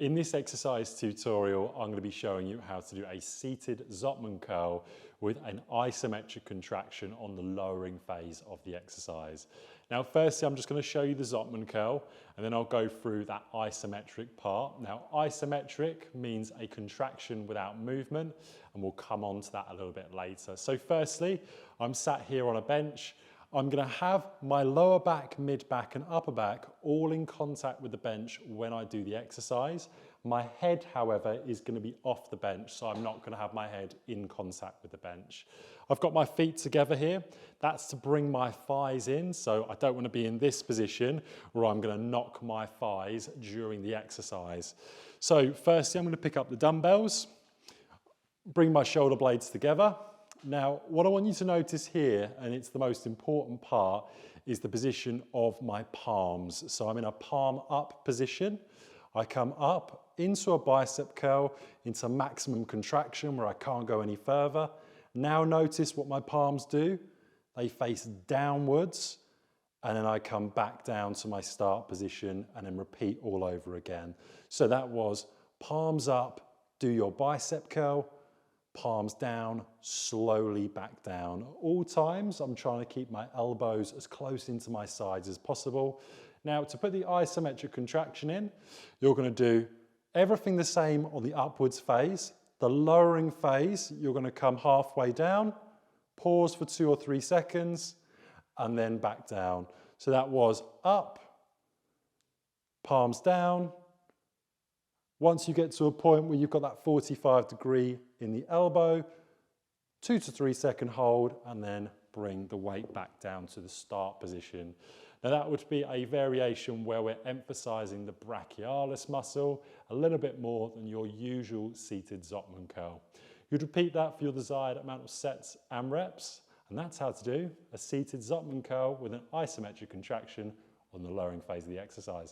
In this exercise tutorial, I'm going to be showing you how to do a seated Zottman curl with an isometric contraction on the lowering phase of the exercise. Now, firstly, I'm just going to show you the Zottman curl, and then I'll go through that isometric part. Now, isometric means a contraction without movement, and we'll come on to that a little bit later. So firstly, I'm sat here on a bench. I'm going to have my lower back, mid back and upper back all in contact with the bench when I do the exercise. My head, however, is going to be off the bench, so I'm not going to have my head in contact with the bench. I've got my feet together here. That's to bring my thighs in, so I don't want to be in this position where I'm going to knock my thighs during the exercise. So firstly, I'm going to pick up the dumbbells, bring my shoulder blades together. Now, what I want you to notice here, and it's the most important part, is the position of my palms. So I'm in a palm up position. I come up into a bicep curl, into maximum contraction where I can't go any further. Now notice what my palms do. They face downwards, and then I come back down to my start position and then repeat all over again. So that was palms up, do your bicep curl, palms down, slowly back down. All times, I'm trying to keep my elbows as close into my sides as possible. Now, to put the isometric contraction in, you're going to do everything the same on the upwards phase. The lowering phase, you're going to come halfway down, pause for 2 or 3 seconds, and then back down. So that was up, palms down. Once you get to a point where you've got that 45-degree in the elbow, 2 to 3 second hold, and then bring the weight back down to the start position. Now that would be a variation where we're emphasizing the brachialis muscle a little bit more than your usual seated Zottman curl. You'd repeat that for your desired amount of sets and reps, and that's how to do a seated Zottman curl with an isometric contraction on the lowering phase of the exercise.